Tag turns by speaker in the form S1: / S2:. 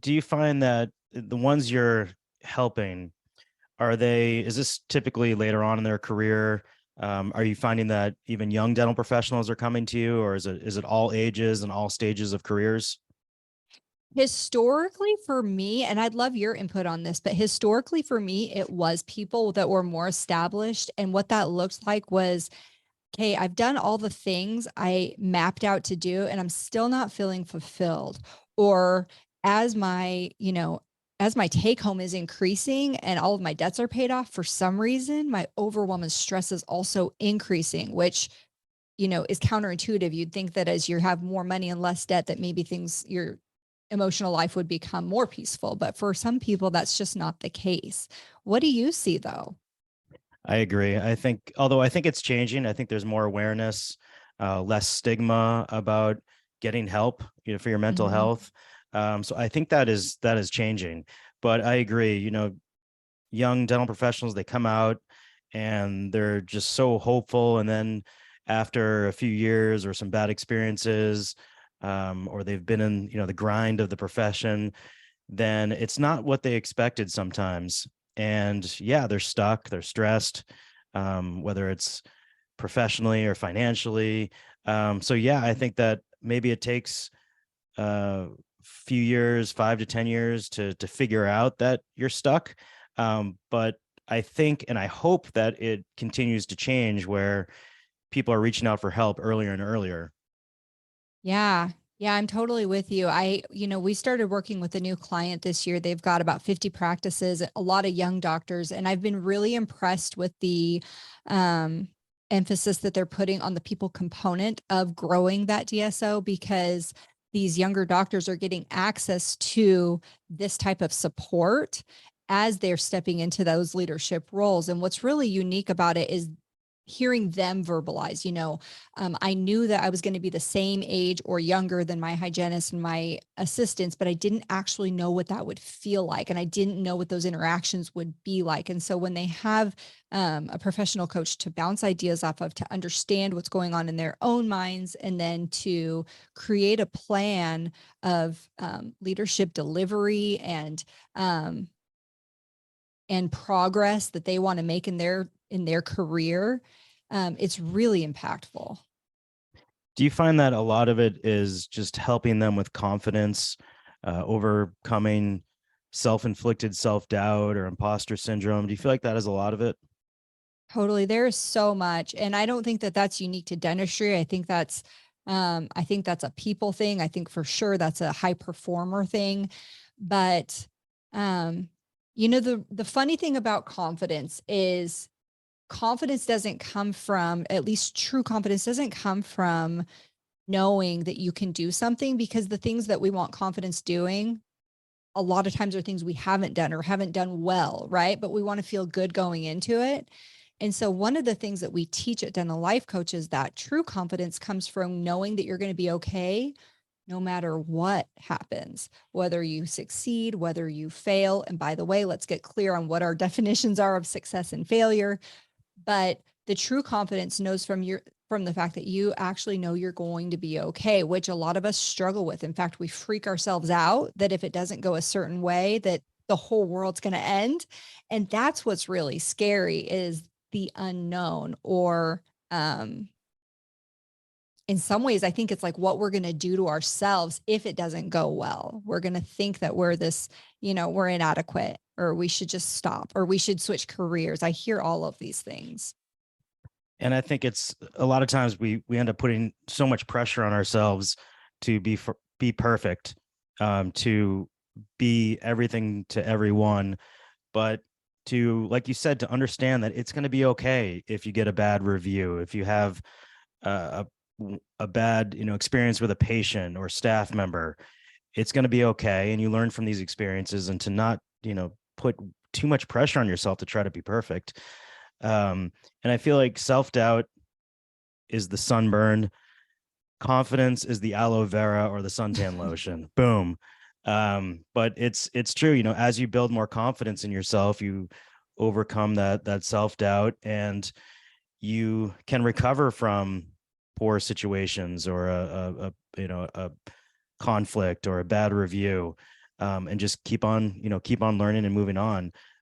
S1: Do you find that the ones you're helping, is this typically later on in their career? Are you finding that even young dental professionals are coming to you, or is it all ages and all stages of careers?
S2: Historically for me, and I'd love your input on this, but historically for me, it was people that were more established. And what that looked like was, okay, I've done all the things I mapped out to do, and I'm still not feeling fulfilled. Or as my, as my take home is increasing and all of my debts are paid off, for some reason, my overwhelm and stress is also increasing, which is counterintuitive. You'd think that as you have more money and less debt, that maybe your emotional life would become more peaceful. But for some people, that's just not the case. What do you see though?
S1: I agree. Although I think it's changing. I think there's more awareness, less stigma about getting help, for your mental
S2: Mhm.
S1: health. So I think that is changing. But I agree. Young dental professionals, they come out and they're just so hopeful, and then after a few years or some bad experiences, or they've been in the grind of the profession, then it's not what they expected sometimes. And yeah, they're stuck, they're stressed, whether it's professionally or financially. So yeah, I think that maybe it takes a few years, 5 to 10 years, to figure out that you're stuck. But I think and I hope that it continues to change where people are reaching out for help earlier and earlier.
S2: Yeah. Yeah, I'm totally with you. We started working with a new client this year. They've got about 50 practices, a lot of young doctors, and I've been really impressed with the um, emphasis that they're putting on the people component of growing that DSO, because these younger doctors are getting access to this type of support as they're stepping into those leadership roles. And what's really unique about it is hearing them verbalize, I knew that I was going to be the same age or younger than my hygienist and my assistants, but I didn't actually know what that would feel like. And I didn't know what those interactions would be like. And so when they have a professional coach to bounce ideas off of, to understand what's going on in their own minds, and then to create a plan of leadership delivery and progress that they want to make in their career, it's really impactful.
S1: Do you find that a lot of it is just helping them with confidence, overcoming self-inflicted self-doubt or imposter syndrome? Do you feel like that is a lot of it?
S2: Totally. There is so much. And I don't think that that's unique to dentistry. I think that's a people thing. I think for sure that's a high performer thing. But, um, the funny thing about confidence is confidence doesn't come from, at least true confidence doesn't come from knowing that you can do something, because the things that we want confidence doing a lot of times are things we haven't done or haven't done well, right? But we want to feel good going into it. And so one of the things that we teach at Dental Life Coach is that true confidence comes from knowing that you're going to be okay no matter what happens, whether you succeed, whether you fail. And by the way, let's get clear on what our definitions are of success and failure. But the true confidence knows from the fact that you actually know you're going to be okay, which a lot of us struggle with. In fact, we freak ourselves out that if it doesn't go a certain way, that the whole world's going to end. And that's what's really scary, is the unknown. Or in some ways, I think it's like what we're going to do to ourselves if it doesn't go well. We're going to think that we're inadequate, or we should just stop, or we should switch careers. I hear all of these things.
S1: And I think it's a lot of times we end up putting so much pressure on ourselves to be perfect, to be everything to everyone, but to, like you said, to understand that it's going to be okay if you get a bad review, if you have a bad experience with a patient or staff member. It's going to be okay, and you learn from these experiences, and to not put too much pressure on yourself to try to be perfect. And I feel like self-doubt is the sunburn, confidence is the aloe vera or the suntan lotion. Boom. But it's true, as you build more confidence in yourself, you overcome that self-doubt, and you can recover from poor situations or a conflict or a bad review. and just keep on, keep on learning and moving on.